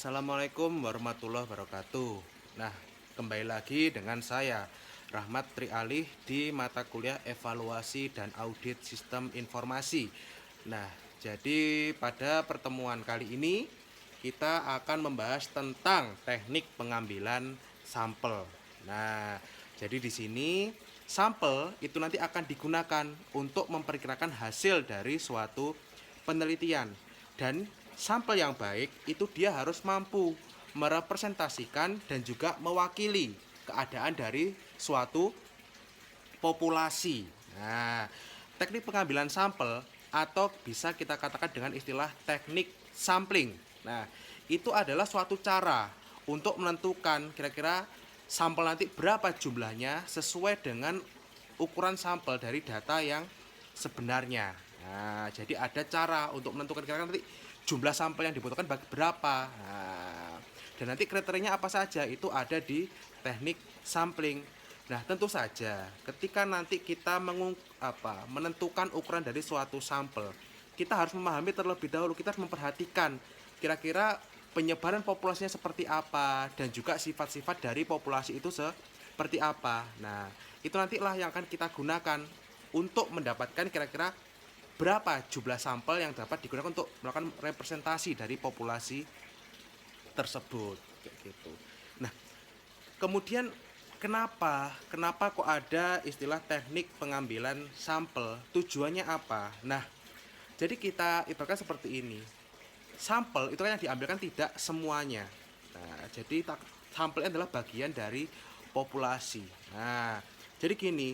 Assalamualaikum warahmatullahi wabarakatuh. Nah, kembali lagi dengan saya Rahmat Trialih di mata kuliah Evaluasi dan Audit Sistem Informasi. Nah, jadi pada pertemuan kali ini kita akan membahas tentang teknik pengambilan sampel. Nah, jadi di sini sampel itu nanti akan digunakan untuk memperkirakan hasil dari suatu penelitian, dan sampel yang baik itu dia harus mampu merepresentasikan dan juga mewakili keadaan dari suatu populasi. Nah, teknik pengambilan sampel atau bisa kita katakan dengan istilah teknik sampling. Nah, itu adalah suatu cara untuk menentukan kira-kira sampel nanti berapa jumlahnya sesuai dengan ukuran sampel dari data yang sebenarnya. Nah, jadi ada cara untuk menentukan kira-kira nanti jumlah sampel yang dibutuhkan berapa. Nah, dan nanti kriterianya apa saja itu ada di teknik sampling. Nah, tentu saja ketika nanti kita menentukan ukuran dari suatu sampel, kita harus memahami terlebih dahulu, kita harus memperhatikan kira-kira penyebaran populasinya seperti apa dan juga sifat-sifat dari populasi itu seperti apa. Nah, itu nantilah yang akan kita gunakan untuk mendapatkan kira-kira berapa jumlah sampel yang dapat digunakan untuk melakukan representasi dari populasi tersebut kayak gitu. Nah, kemudian kenapa kok ada istilah teknik pengambilan sampel? Tujuannya apa? Nah, jadi kita ibaratkan seperti ini. Sampel itu kan yang diambilkan tidak semuanya. Nah, jadi sampelnya adalah bagian dari populasi. Nah, jadi gini,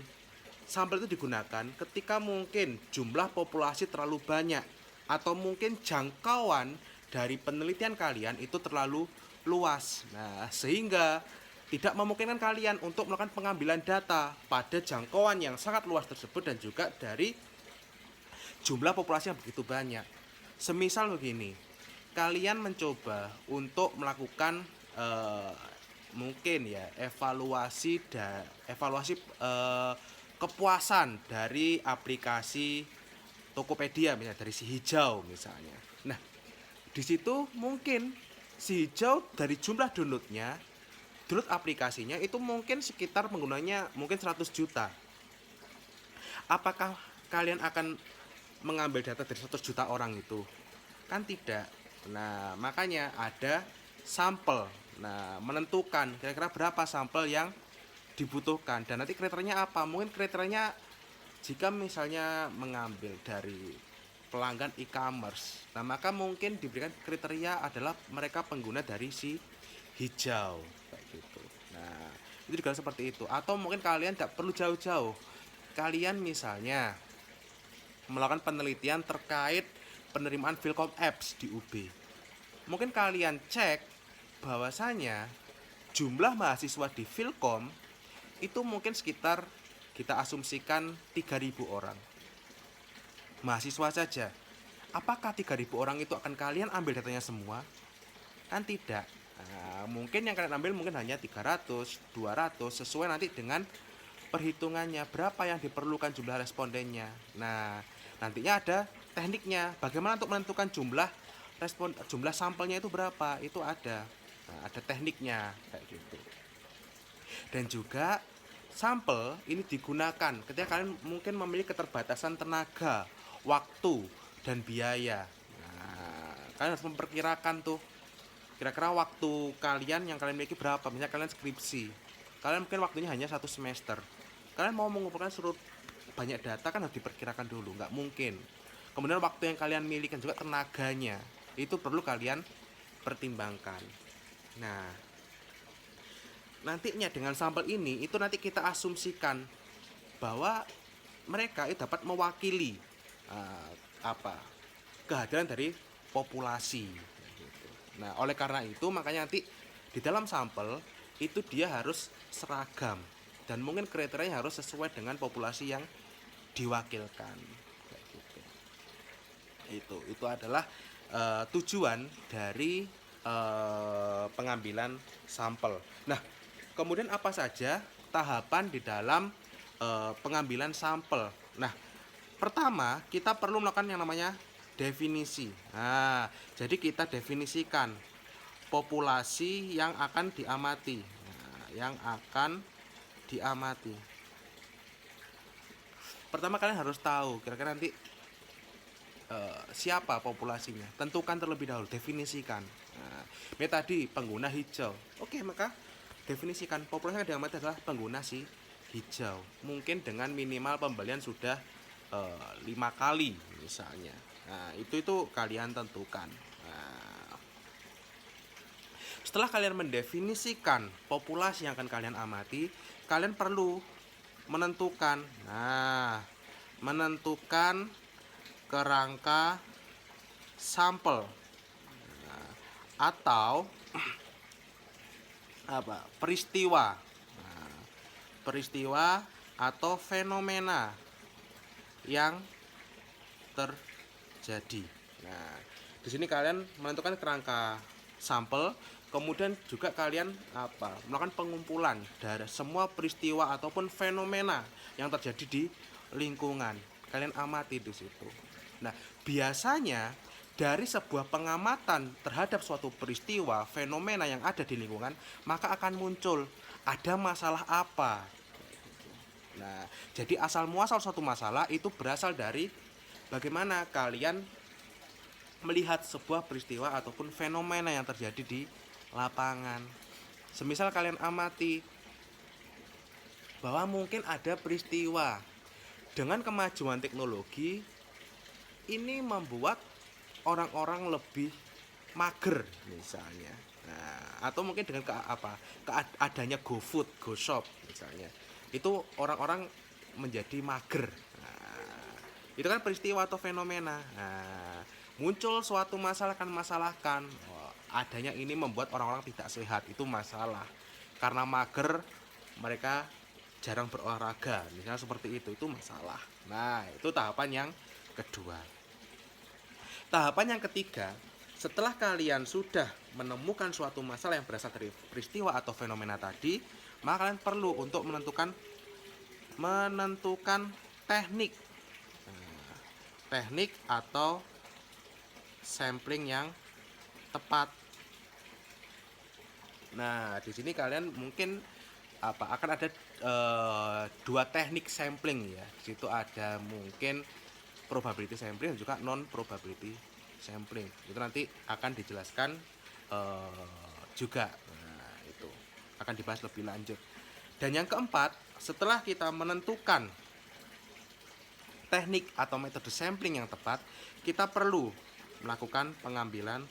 sampel itu digunakan ketika mungkin jumlah populasi terlalu banyak atau mungkin jangkauan dari penelitian kalian itu terlalu luas. Nah, sehingga tidak memungkinkan kalian untuk melakukan pengambilan data pada jangkauan yang sangat luas tersebut dan juga dari jumlah populasi yang begitu banyak. Semisal begini, kalian mencoba untuk melakukan mungkin ya evaluasi kepuasan dari aplikasi Tokopedia, misalnya dari si hijau misalnya. Nah, di situ mungkin si hijau dari jumlah download aplikasinya itu mungkin sekitar penggunanya mungkin 100 juta. Apakah kalian akan mengambil data dari 100 juta orang itu? Kan tidak. Nah, makanya ada sampel. Nah, menentukan kira-kira berapa sampel yang dibutuhkan dan nanti kriterianya apa. Mungkin kriterianya jika misalnya mengambil dari pelanggan e-commerce, nah maka mungkin diberikan kriteria adalah mereka pengguna dari si hijau kayak gitu. Nah, itu juga seperti itu. Atau mungkin kalian tidak perlu jauh-jauh, kalian misalnya melakukan penelitian terkait penerimaan Philcom Apps di UB. Mungkin kalian cek bahwasanya jumlah mahasiswa di Philcom itu mungkin sekitar kita asumsikan 3.000 orang. Mahasiswa saja. Apakah 3.000 orang itu akan kalian ambil datanya semua? Kan tidak. Nah, mungkin yang kalian ambil mungkin hanya 300, 200 sesuai nanti dengan perhitungannya berapa yang diperlukan jumlah respondennya. Nah, nantinya ada tekniknya. Bagaimana untuk menentukan jumlah sampelnya itu berapa? Itu ada. Nah, ada tekniknya kayak gitu. Dan juga sampel ini digunakan ketika kalian mungkin memiliki keterbatasan tenaga, waktu, dan biaya. Nah, kalian harus memperkirakan tuh kira-kira waktu kalian yang kalian miliki berapa. Misalnya kalian skripsi, kalian mungkin waktunya hanya 1 semester. Kalian mau mengumpulkan seluruh banyak data kan harus diperkirakan dulu, nggak mungkin. Kemudian waktu yang kalian miliki juga tenaganya itu perlu kalian pertimbangkan. Nah, nantinya dengan sampel ini itu nanti kita asumsikan bahwa mereka itu dapat mewakili uh, apa kehadiran dari populasi gitu. Nah, oleh karena itu makanya nanti di dalam sampel itu dia harus seragam dan mungkin kriterianya harus sesuai dengan populasi yang diwakilkan kayak gitu. Itu adalah tujuan dari pengambilan sampel. Nah, kemudian apa saja tahapan di dalam pengambilan sampel? Nah, pertama kita perlu melakukan yang namanya definisi. Nah, jadi kita definisikan populasi yang akan diamati. Nah, yang akan diamati. Pertama kalian harus tahu kira-kira nanti siapa populasinya. Tentukan terlebih dahulu, definisikan. Nah, ini tadi pengguna hijau. Oke, maka definisikan populasi yang diamati adalah pengguna si hijau. Mungkin dengan minimal pembelian sudah 5 kali misalnya. Nah, itu kalian tentukan. Nah, setelah kalian mendefinisikan populasi yang akan kalian amati, kalian perlu menentukan. Nah, menentukan kerangka sampel. Nah, atau peristiwa. Nah, peristiwa atau fenomena yang terjadi. Nah, di sini kalian menentukan kerangka sampel, kemudian juga kalian melakukan pengumpulan dari semua peristiwa ataupun fenomena yang terjadi di lingkungan. Kalian amati di situ. Nah, biasanya dari sebuah pengamatan terhadap suatu peristiwa, fenomena yang ada di lingkungan, maka akan muncul ada masalah apa. Nah, jadi asal muasal suatu masalah itu berasal dari bagaimana kalian melihat sebuah peristiwa ataupun fenomena yang terjadi di lapangan. Semisal kalian amati bahwa mungkin ada peristiwa dengan kemajuan teknologi ini membuat orang-orang lebih mager misalnya. Nah, atau mungkin dengan adanya GoFood, GoShop misalnya. Itu orang-orang menjadi mager. Nah, itu kan peristiwa atau fenomena. Nah, muncul suatu masalah kan masalahkan. Adanya ini membuat orang-orang tidak sehat, itu masalah. Karena mager mereka jarang berolahraga, misalnya seperti itu masalah. Nah, itu tahapan yang kedua. Tahapan yang ketiga, setelah kalian sudah menemukan suatu masalah yang berasal dari peristiwa atau fenomena tadi, maka kalian perlu untuk menentukan teknik. Teknik atau sampling yang tepat. Nah, di sini kalian mungkin akan ada dua teknik sampling ya. Di situ ada mungkin probability sampling dan juga non probability sampling. Itu nanti akan dijelaskan juga. Nah, itu akan dibahas lebih lanjut. Dan yang keempat, setelah kita menentukan teknik atau metode sampling yang tepat, kita perlu melakukan pengambilan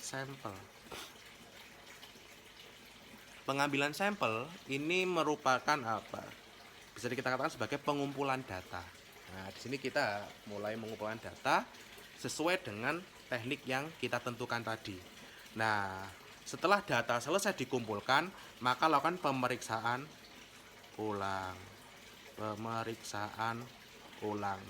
sampel. Pengambilan sampel ini merupakan bisa kita katakan sebagai pengumpulan data. Nah, di sini kita mulai mengumpulkan data sesuai dengan teknik yang kita tentukan tadi. Nah, setelah data selesai dikumpulkan, maka lakukan pemeriksaan ulang.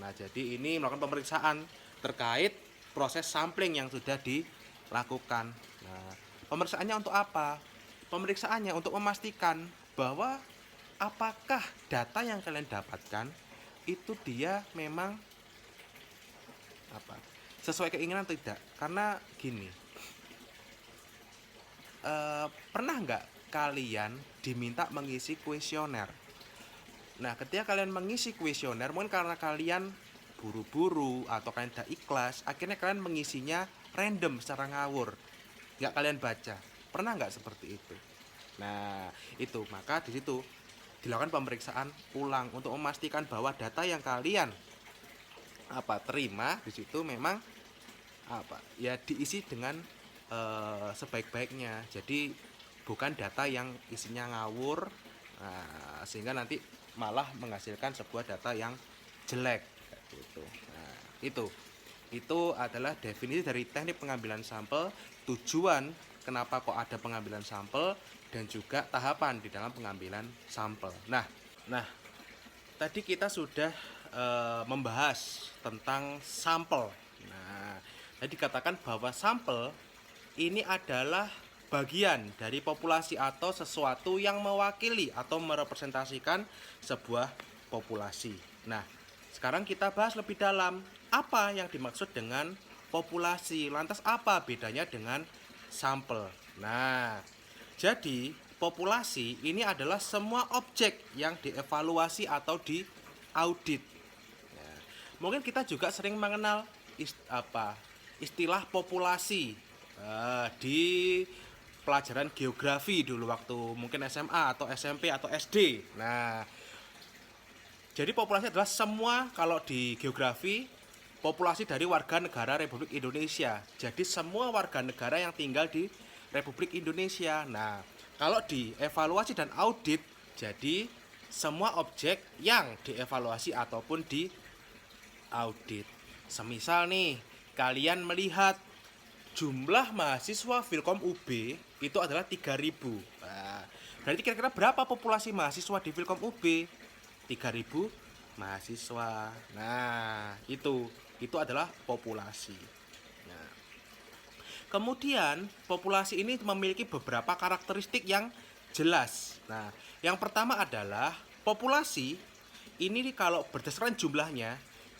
Nah, jadi ini melakukan pemeriksaan terkait proses sampling yang sudah dilakukan. Nah, pemeriksaannya untuk apa? Pemeriksaannya untuk memastikan bahwa apakah data yang kalian dapatkan itu dia memang sesuai keinginan atau tidak. Karena gini, pernah nggak kalian diminta mengisi kuesioner? Nah, ketika kalian mengisi kuesioner, mungkin karena kalian buru-buru atau kalian tidak ikhlas, akhirnya kalian mengisinya random secara ngawur, nggak kalian baca. Pernah nggak seperti itu? Nah, itu maka di situ dilakukan pemeriksaan ulang untuk memastikan bahwa data yang kalian terima di situ memang diisi dengan sebaik-baiknya. Jadi bukan data yang isinya ngawur, sehingga nanti malah menghasilkan sebuah data yang jelek gitu. Nah, itu adalah definisi dari teknik pengambilan sampel, tujuan kenapa kok ada pengambilan sampel, dan juga tahapan di dalam pengambilan sampel. Nah, tadi kita sudah membahas tentang sampel. Nah, tadi dikatakan bahwa sampel ini adalah bagian dari populasi atau sesuatu yang mewakili atau merepresentasikan sebuah populasi. Nah, sekarang kita bahas lebih dalam apa yang dimaksud dengan populasi. Lantas apa bedanya dengan sampel. Nah, jadi populasi ini adalah semua objek yang dievaluasi atau diaudit. Nah, mungkin kita juga sering mengenal istilah populasi di pelajaran geografi dulu waktu mungkin SMA atau SMP atau SD. Nah, jadi populasi adalah semua, kalau di geografi, populasi dari warga negara Republik Indonesia. Jadi semua warga negara yang tinggal di Republik Indonesia. Nah, kalau di evaluasi dan audit, jadi semua objek yang dievaluasi ataupun diaudit. Semisal nih, kalian melihat jumlah mahasiswa Filkom UB itu adalah 3.000. Nah, berarti kira-kira berapa populasi mahasiswa di Filkom UB? 3.000 mahasiswa. Nah, itu adalah populasi. Nah, kemudian populasi ini memiliki beberapa karakteristik yang jelas. Nah, yang pertama adalah populasi ini kalau berdasarkan jumlahnya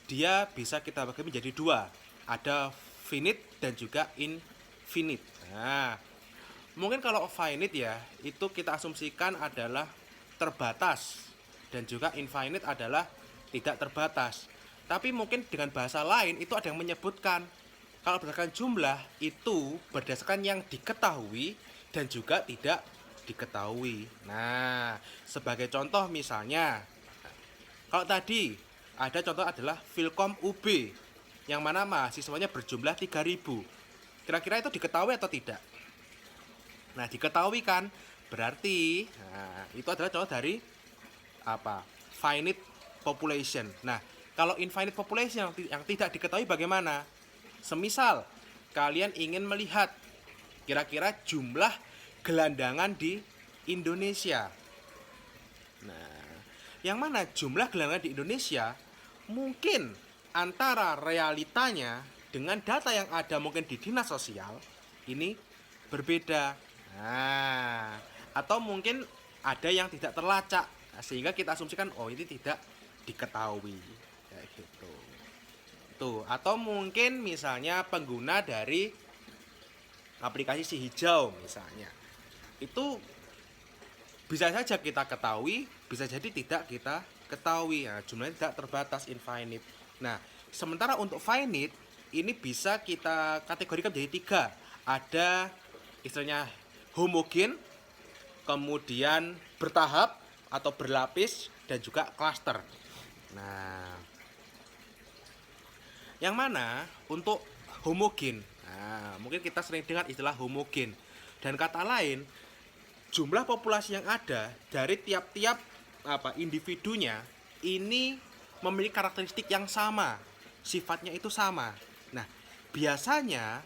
dia bisa kita bagi menjadi dua. Ada finite dan juga infinite. Nah, mungkin kalau finite ya itu kita asumsikan adalah terbatas, dan juga infinite adalah tidak terbatas. Tapi mungkin dengan bahasa lain itu ada yang menyebutkan kalau berdasarkan jumlah itu berdasarkan yang diketahui dan juga tidak diketahui. Nah, sebagai contoh misalnya, kalau tadi ada contoh adalah Filkom UB yang mana mahasiswanya berjumlah 3.000. Kira-kira itu diketahui atau tidak? Nah, diketahui kan? Berarti itu adalah contoh dari finite population. Nah, kalau infinite population yang tidak diketahui bagaimana? Semisal kalian ingin melihat kira-kira jumlah gelandangan di Indonesia. Nah, yang mana jumlah gelandangan di Indonesia mungkin antara realitanya dengan data yang ada mungkin di dinas sosial ini berbeda. Nah, atau mungkin ada yang tidak terlacak, sehingga kita asumsikan oh ini tidak diketahui kayak gitu. Tuh, atau mungkin misalnya pengguna dari aplikasi Si Hijau misalnya. Itu bisa saja kita ketahui, bisa jadi tidak kita ketahui. Nah, jumlahnya tidak terbatas, infinite. Nah, sementara untuk finite ini bisa kita kategorikan menjadi tiga. Ada istilahnya homogen, kemudian bertahap atau berlapis, dan juga cluster. Nah, yang mana untuk homogen, mungkin kita sering dengar istilah homogen. Dan kata lain, jumlah populasi yang ada dari tiap-tiap individunya ini memiliki karakteristik yang sama, sifatnya itu sama. Nah, biasanya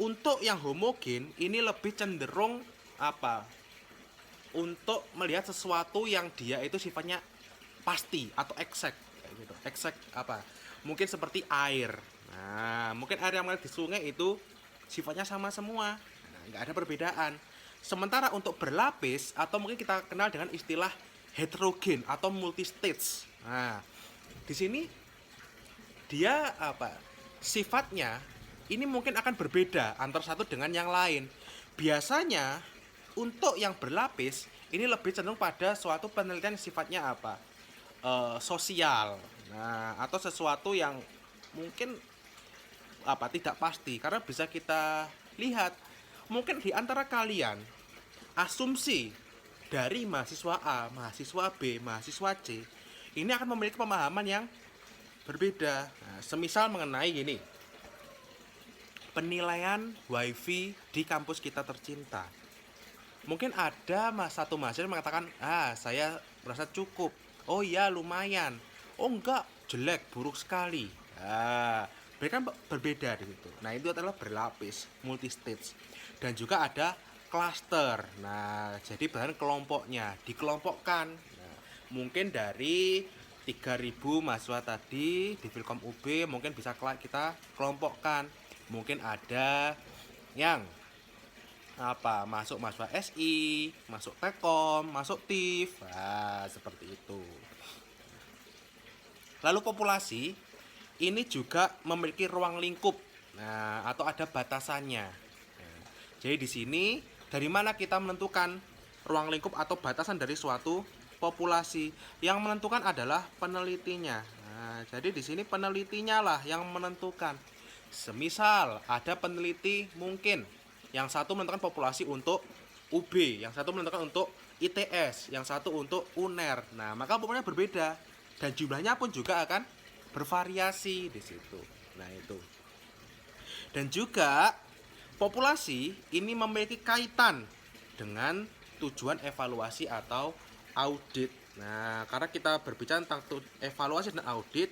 untuk yang homogen ini lebih cenderung untuk melihat sesuatu yang dia itu sifatnya pasti atau exact kayak gitu. Exact mungkin seperti air. Nah, mungkin air yang mengalir di sungai itu sifatnya sama semua. Nah, nggak ada perbedaan. Sementara untuk berlapis atau mungkin kita kenal dengan istilah heterogen atau multistage. Nah, di sini dia sifatnya ini mungkin akan berbeda antara satu dengan yang lain. Biasanya untuk yang berlapis ini lebih cenderung pada suatu penelitian sifatnya sosial. Nah, atau sesuatu yang mungkin tidak pasti, karena bisa kita lihat mungkin di antara kalian asumsi dari mahasiswa A, mahasiswa B, mahasiswa C ini akan memiliki pemahaman yang berbeda. Nah, semisal mengenai gini, penilaian WiFi di kampus kita tercinta. Mungkin ada satu mahasiswa yang mengatakan, saya merasa cukup. Oh iya, lumayan. Oh enggak, jelek, buruk sekali. Mereka berbeda di situ. Nah, itu adalah berlapis, multistage. Dan juga ada cluster. Nah, jadi bahan kelompoknya dikelompokkan. Nah, mungkin dari 3.000 mahasiswa tadi di Filkom UB mungkin bisa kita kelompokkan. Mungkin ada yang masuk mahasiswa SI, masuk Telkom, masuk TIF, seperti itu. Lalu populasi ini juga memiliki ruang lingkup, atau ada batasannya. Jadi di sini dari mana kita menentukan ruang lingkup atau batasan dari suatu populasi? Yang menentukan adalah penelitinya. Nah, jadi di sini penelitinya lah yang menentukan. Semisal ada peneliti mungkin yang satu menentukan populasi untuk UB, yang satu menentukan untuk ITS, yang satu untuk UNER. Nah, maka populasinya berbeda dan jumlahnya pun juga akan bervariasi di situ. Nah, itu. Dan juga populasi ini memiliki kaitan dengan tujuan evaluasi atau audit. Nah, karena kita berbicara tentang evaluasi dan audit,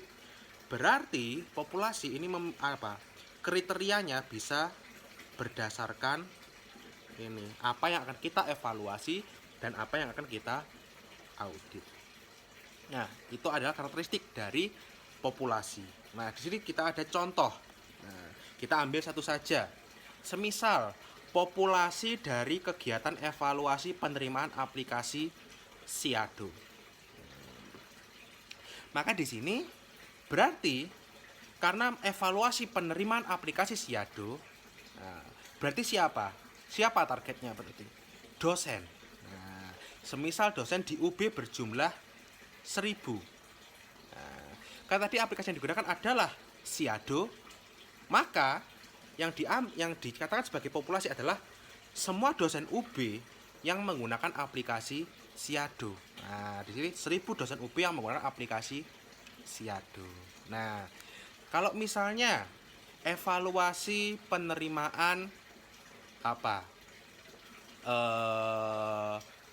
berarti populasi ini kriterianya bisa berdasarkan ini apa yang akan kita evaluasi dan apa yang akan kita audit. Nah, itu adalah karakteristik dari populasi. Nah, di sini kita ada contoh. Nah, kita ambil satu saja. Semisal populasi dari kegiatan evaluasi penerimaan aplikasi SIADO. Maka di sini berarti karena evaluasi penerimaan aplikasi SIADO, nah, berarti siapa targetnya berarti? Dosen. Nah, semisal dosen di UB berjumlah 1000. Nah, kan tadi aplikasi yang digunakan adalah SIADO, maka yang dikatakan sebagai populasi adalah semua dosen UB yang menggunakan aplikasi SIADO. Nah, di sini 1000 dosen UB yang menggunakan aplikasi SIADO. Nah, kalau misalnya evaluasi penerimaan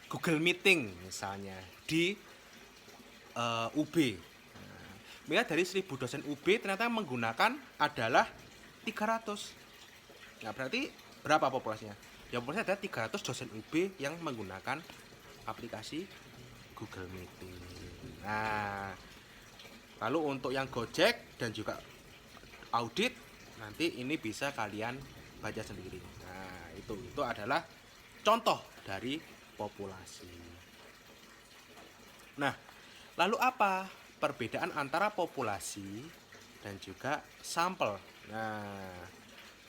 Google Meeting misalnya di UB. Nah, melihat dari 1000 dosen UB ternyata menggunakan adalah 300. Nah, berarti berapa populasinya? Ya, populasinya ada 300 dosen UB yang menggunakan aplikasi Google Meeting. Nah, lalu untuk yang Gojek dan juga audit, nanti ini bisa kalian baca sendiri. Nah, itu adalah contoh dari populasi. Nah, lalu apa perbedaan antara populasi dan juga sampel? Nah,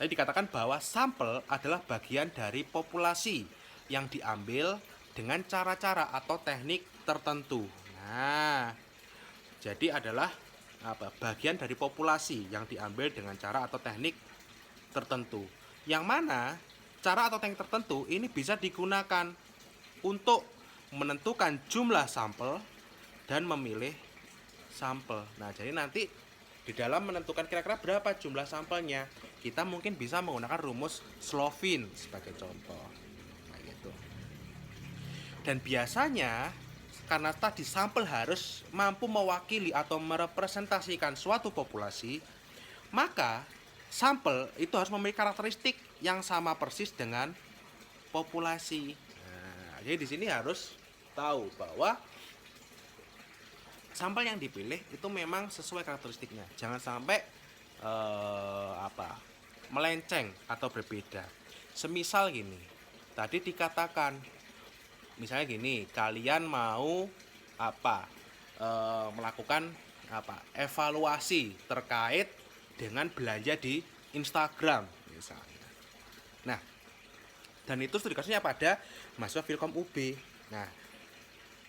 tadi dikatakan bahwa sampel adalah bagian dari populasi yang diambil dengan cara-cara atau teknik tertentu. Nah, jadi adalah bagian dari populasi yang diambil dengan cara atau teknik tertentu. Yang mana cara atau teknik tertentu ini bisa digunakan untuk menentukan jumlah sampel dan memilih sampel. Nah, jadi nanti di dalam menentukan kira-kira berapa jumlah sampelnya, kita mungkin bisa menggunakan rumus Slovin sebagai contoh. Nah, gitu. Dan biasanya karena tadi sampel harus mampu mewakili atau merepresentasikan suatu populasi, maka sampel itu harus memiliki karakteristik yang sama persis dengan populasi. Nah, jadi di sini harus tahu bahwa sampel yang dipilih itu memang sesuai karakteristiknya. Jangan sampai melenceng atau berbeda. Semisal gini, tadi dikatakan misalnya gini, kalian mau melakukan evaluasi terkait dengan belanja di Instagram misalnya. Nah, dan itu dikasihnya pada mahasiswa Filkom UB. Nah,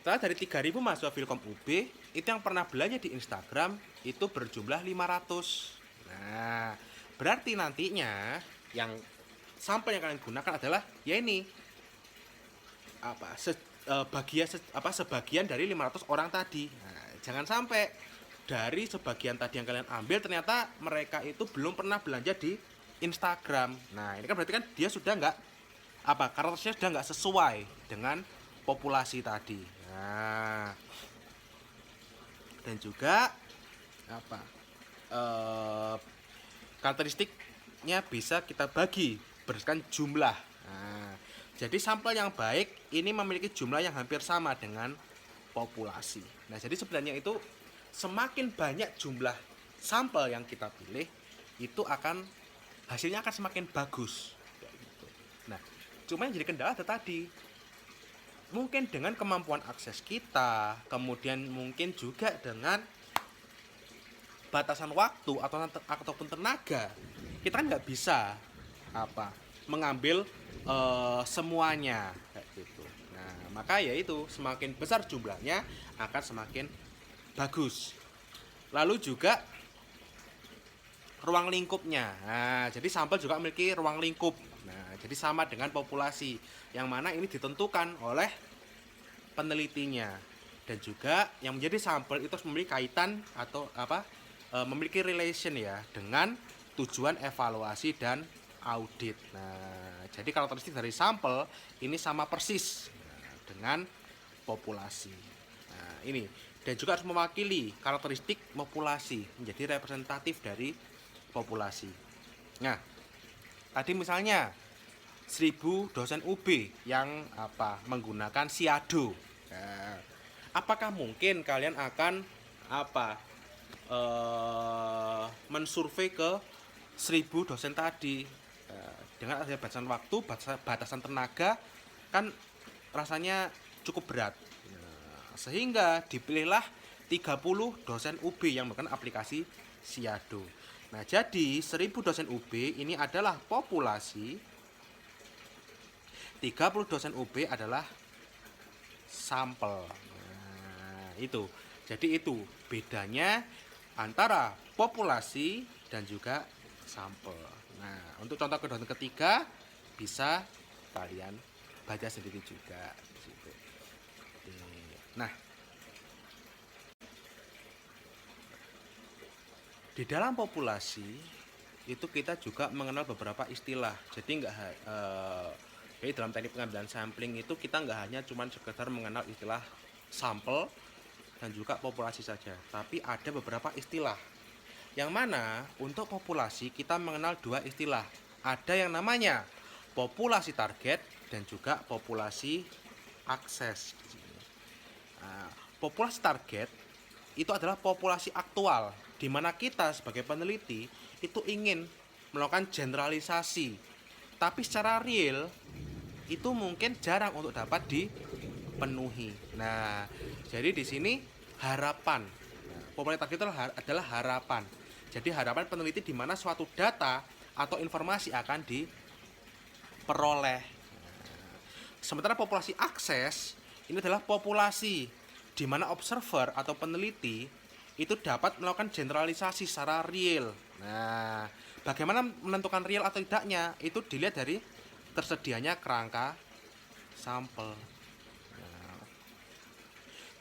setelah dari 3000 mahasiswa Filkom UB itu yang pernah belanja di Instagram itu berjumlah 500. Nah, berarti nantinya yang sampel yang kalian gunakan adalah ya ini sebagian dari 500 orang tadi. Nah, jangan sampai dari sebagian tadi yang kalian ambil ternyata mereka itu belum pernah belanja di Instagram. Nah, ini kan berarti kan dia sudah karakternya sudah nggak sesuai dengan populasi tadi. Nah, dan juga karakteristiknya bisa kita bagi berdasarkan jumlah. Nah, jadi sampel yang baik ini memiliki jumlah yang hampir sama dengan populasi. Nah, jadi sebenarnya itu semakin banyak jumlah sampel yang kita pilih, itu hasilnya akan semakin bagus. Nah, cuma yang jadi kendala tadi, mungkin dengan kemampuan akses kita, kemudian mungkin juga dengan batasan waktu ataupun tenaga, kita kan nggak bisa mengambil semuanya kayak gitu. Nah, maka ya itu semakin besar jumlahnya akan semakin bagus. Lalu juga ruang lingkupnya. Nah, jadi sampel juga memiliki ruang lingkup. Nah, jadi sama dengan populasi, yang mana ini ditentukan oleh penelitinya. Dan juga yang menjadi sampel itu memiliki kaitan atau memiliki relation ya dengan tujuan evaluasi dan audit. Nah, jadi karakteristik dari sampel ini sama persis dengan populasi. Nah, ini dan juga harus mewakili karakteristik populasi, menjadi representatif dari populasi. Nah, tadi misalnya 1000 dosen UB yang menggunakan Siado. Nah, apakah mungkin kalian akan mensurvei ke 1000 dosen tadi? Dengan ada batasan waktu, batasan tenaga, kan rasanya cukup berat. Sehingga dipilihlah 30 dosen UB yang menggunakan aplikasi Siado. Nah, jadi 1000 dosen UB ini adalah populasi, 30 dosen UB adalah sampel. Nah, itu. Jadi itu bedanya antara populasi dan juga sampel. Nah, untuk contoh kedua dan ketiga bisa kalian baca sendiri juga. Nah, di dalam populasi itu kita juga mengenal beberapa istilah. Jadi jadi dalam teknik pengambilan sampling itu kita nggak hanya cuma sekedar mengenal istilah sampel dan juga populasi saja, tapi ada beberapa istilah. Yang mana untuk populasi kita mengenal dua istilah. Ada yang namanya populasi target dan juga populasi akses. Nah, populasi target itu adalah populasi aktual, di mana kita sebagai peneliti itu ingin melakukan generalisasi, tapi secara real itu mungkin jarang untuk dapat dipenuhi. Nah, jadi di sini harapan, populasi target itu adalah harapan. Jadi harapan peneliti di mana suatu data atau informasi akan diperoleh. Sementara populasi akses ini adalah populasi di mana observer atau peneliti itu dapat melakukan generalisasi secara real. Nah, bagaimana menentukan real atau tidaknya itu dilihat dari tersedianya kerangka sampel. Nah,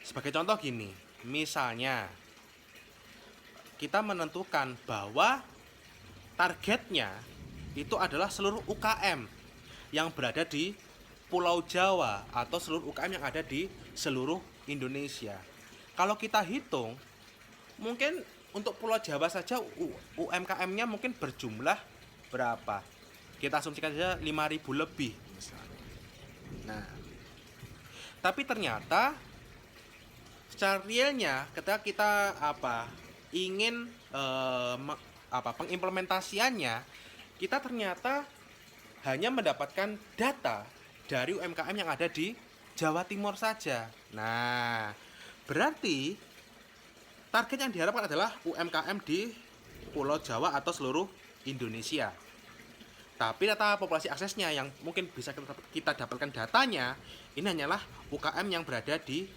sebagai contoh gini, misalnya kita menentukan bahwa targetnya itu adalah seluruh UKM yang berada di Pulau Jawa atau seluruh UKM yang ada di seluruh Indonesia. Kalau kita hitung, mungkin untuk Pulau Jawa saja UMKM-nya mungkin berjumlah berapa? Kita asumsikan saja 5.000 lebih misalnya. Nah, tapi ternyata secara realnya ketika kita ingin pengimplementasiannya, kita ternyata hanya mendapatkan data dari UMKM yang ada di Jawa Timur saja. Nah, berarti target yang diharapkan adalah UMKM di Pulau Jawa atau seluruh Indonesia. Tapi data populasi aksesnya yang mungkin bisa kita dapatkan datanya, ini hanyalah UKM yang berada di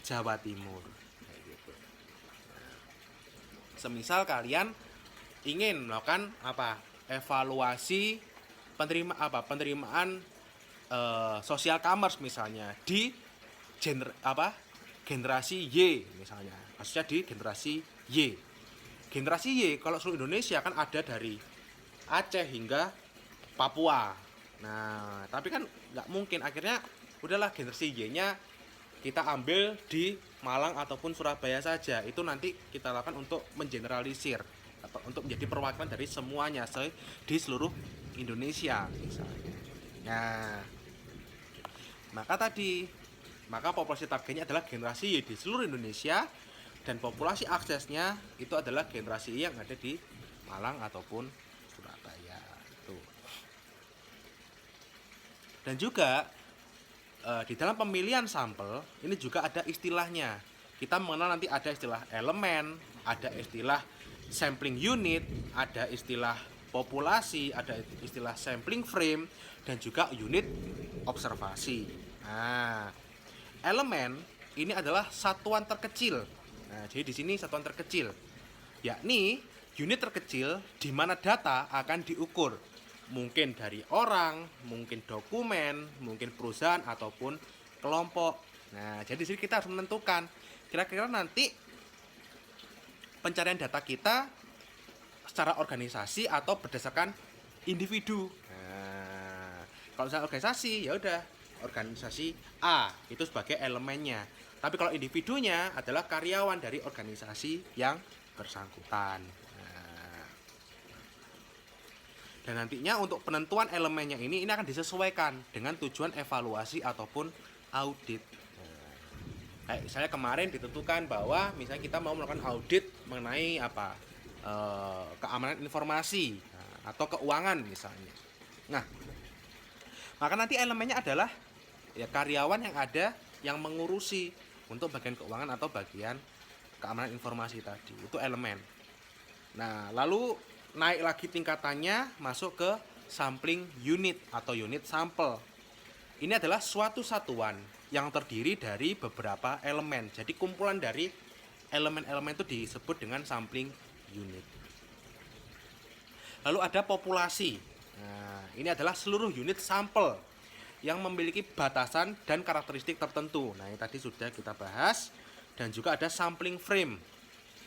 Jawa Timur. Semisal kalian ingin melakukan evaluasi penerimaan social commerce misalnya di generasi Y misalnya, maksudnya di generasi Y. Generasi Y kalau seluruh Indonesia kan ada dari Aceh hingga Papua. Nah, tapi kan nggak mungkin, akhirnya udahlah generasi Y-nya kita ambil di Malang ataupun Surabaya saja. Itu nanti kita lakukan untuk mengeneralisir atau untuk menjadi perwakilan dari semuanya di seluruh Indonesia misalnya. Nah, maka populasi targetnya adalah generasi Y di seluruh Indonesia, dan populasi aksesnya itu adalah generasi Y yang ada di Malang ataupun Surabaya. Tuh. Dan juga di dalam pemilihan sampel ini juga ada istilahnya. Kita mengenal nanti ada istilah elemen, ada istilah sampling unit, ada istilah populasi, ada istilah sampling frame, dan juga unit observasi. Nah, elemen ini adalah satuan terkecil. Nah, jadi di sini satuan terkecil, yakni unit terkecil di mana data akan diukur. Mungkin dari orang, mungkin dokumen, mungkin perusahaan ataupun kelompok. Nah, jadi di sini kita harus menentukan kira-kira nanti pencarian data kita secara organisasi atau berdasarkan individu. Nah, kalau misalnya organisasi, ya udah organisasi A itu sebagai elemennya. Tapi kalau individunya adalah karyawan dari organisasi yang bersangkutan. Nah, dan nantinya untuk penentuan elemennya ini akan disesuaikan dengan tujuan evaluasi ataupun audit. Nah, misalnya kemarin ditentukan bahwa misalnya kita mau melakukan audit mengenai apa, keamanan informasi atau keuangan misalnya. Nah, maka nanti elemennya adalah ya karyawan yang ada yang mengurusi untuk bagian keuangan atau bagian keamanan informasi tadi, itu elemen. Nah, lalu naik lagi tingkatannya masuk ke sampling unit atau unit sampel. Ini adalah suatu satuan yang terdiri dari beberapa elemen. Jadi kumpulan dari elemen-elemen itu disebut dengan sampling unit. Lalu ada populasi. Nah, ini adalah seluruh unit sampel yang memiliki batasan dan karakteristik tertentu. Nah, ini tadi sudah kita bahas. Dan juga ada sampling frame.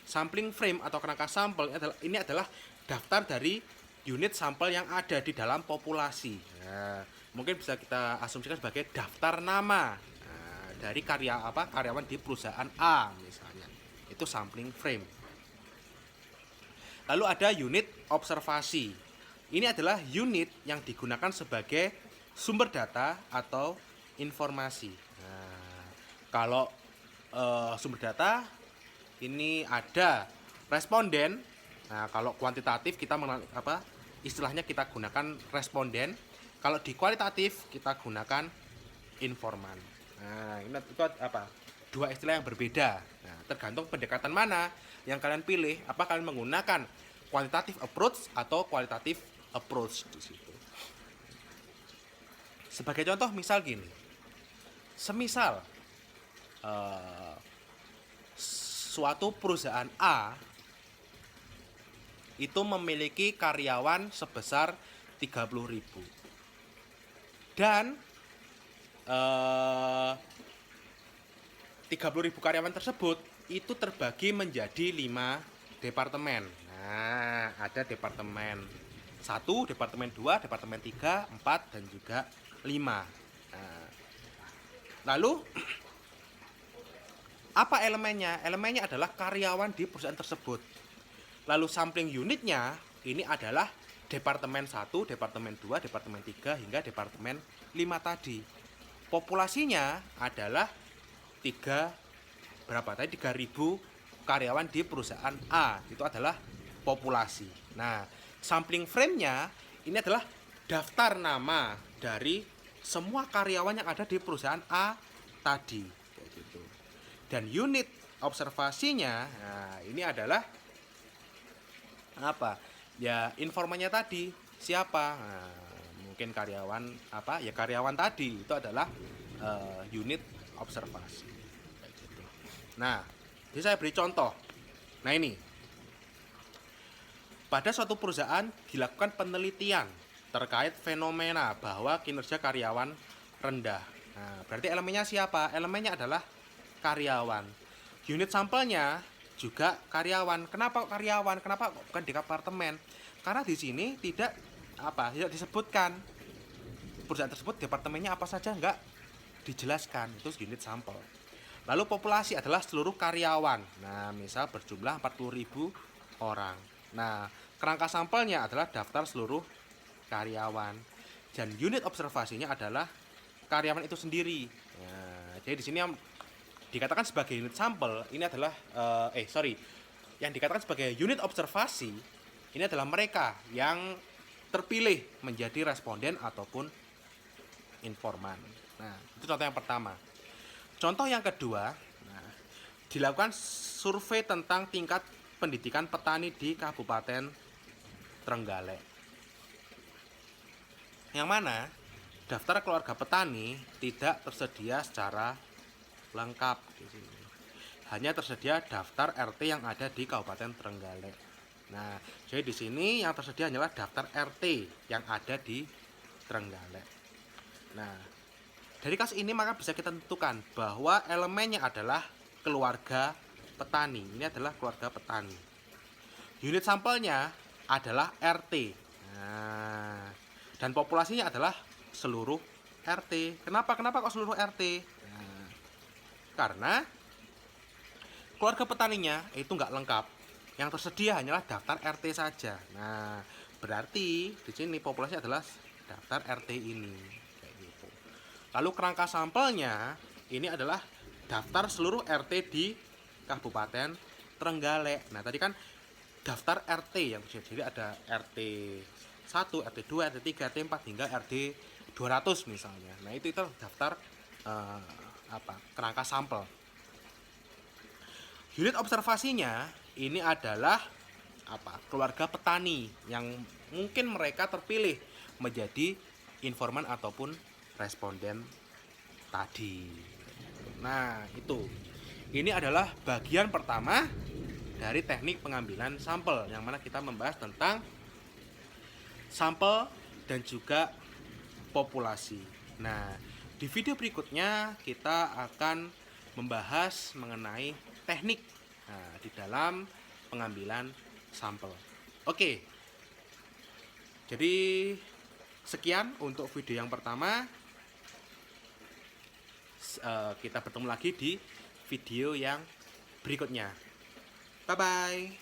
Sampling frame atau kerangka sampel ini adalah daftar dari unit sampel yang ada di dalam populasi. Nah, mungkin bisa kita asumsikan sebagai daftar nama dari karyawan di perusahaan A misalnya. Itu sampling frame. Lalu ada unit observasi. Ini adalah unit yang digunakan sebagai sumber data atau informasi. Nah, kalau sumber data ini ada responden. Nah, kalau kuantitatif kita istilahnya kita gunakan responden. Kalau di kualitatif kita gunakan informan. Nah, ini itu apa? Dua istilah yang berbeda. Nah, tergantung pendekatan mana yang kalian pilih. Apa kalian menggunakan quantitative approach atau qualitative approach di situ. Sebagai contoh misal gini. Semisal suatu perusahaan A itu memiliki karyawan sebesar 30.000 dan 30.000 karyawan tersebut itu terbagi menjadi 5 departemen. Nah, ada departemen 1, departemen 2, departemen 3, 4, dan juga 5. Nah, lalu apa elemennya? Elemennya adalah karyawan di perusahaan tersebut. Lalu sampling unitnya ini adalah departemen 1, departemen 2, departemen 3 hingga departemen 5 tadi. Populasinya adalah 3.000 karyawan di perusahaan A. Itu adalah populasi. Nah, sampling frame-nya ini adalah daftar nama dari semua karyawan yang ada di perusahaan A tadi. Dan unit observasinya, nah, ini adalah apa? Ya, informannya tadi siapa? Nah, mungkin karyawan Ya karyawan tadi itu adalah unit observasi. Gitu. Nah, jadi saya beri contoh. Nah, ini pada suatu perusahaan dilakukan penelitian terkait fenomena bahwa kinerja karyawan rendah. Nah, berarti elemennya siapa? Elemennya adalah karyawan. Unit sampelnya juga karyawan. Kenapa karyawan? Kenapa bukan di departemen? Karena di sini tidak disebutkan perusahaan tersebut departemennya apa saja, enggak dijelaskan. Itu unit sampel. Lalu populasi adalah seluruh karyawan. Nah, misal berjumlah 40.000 orang. Nah, kerangka sampelnya adalah daftar seluruh karyawan. Dan unit observasinya adalah karyawan itu sendiri. Nah, jadi di sini yang dikatakan sebagai unit sampel ini adalah yang dikatakan sebagai unit observasi ini adalah mereka yang terpilih menjadi responden ataupun informan. Nah, itu contoh yang pertama. Contoh yang kedua, dilakukan survei tentang tingkat pendidikan petani di Kabupaten Trenggalek. yang mana daftar keluarga petani tidak tersedia secara lengkap di sini. Hanya tersedia daftar RT yang ada di Kabupaten Trenggalek. Nah, jadi di sini yang tersedia hanyalah daftar RT yang ada di Trenggalek. Nah, dari kasus ini maka bisa kita tentukan bahwa elemennya adalah keluarga petani. Ini adalah keluarga petani. Unit sampelnya adalah RT. Nah, dan populasinya adalah seluruh RT. Kenapa kok seluruh RT? Nah, karena keluarga petaninya itu nggak lengkap. Yang tersedia hanyalah daftar RT saja. Nah, berarti di sini populasinya adalah daftar RT ini. Kayak gitu. Lalu kerangka sampelnya ini adalah daftar seluruh RT di Kabupaten Trenggalek. Nah, tadi kan daftar RT yang jadi ada RT 1, RT 2, RT 3, RT 4 hingga RT 200 misalnya. Nah, itu daftar kerangka sampel. Unit observasinya ini adalah keluarga petani yang mungkin mereka terpilih menjadi informan ataupun responden tadi. Nah, itu. Ini adalah bagian pertama dari teknik pengambilan sampel, yang mana kita membahas tentang sampel dan juga populasi. Nah, di video berikutnya kita akan membahas mengenai teknik di dalam pengambilan sampel. Oke, jadi sekian untuk video yang pertama. Kita bertemu lagi di video yang berikutnya. Bye bye.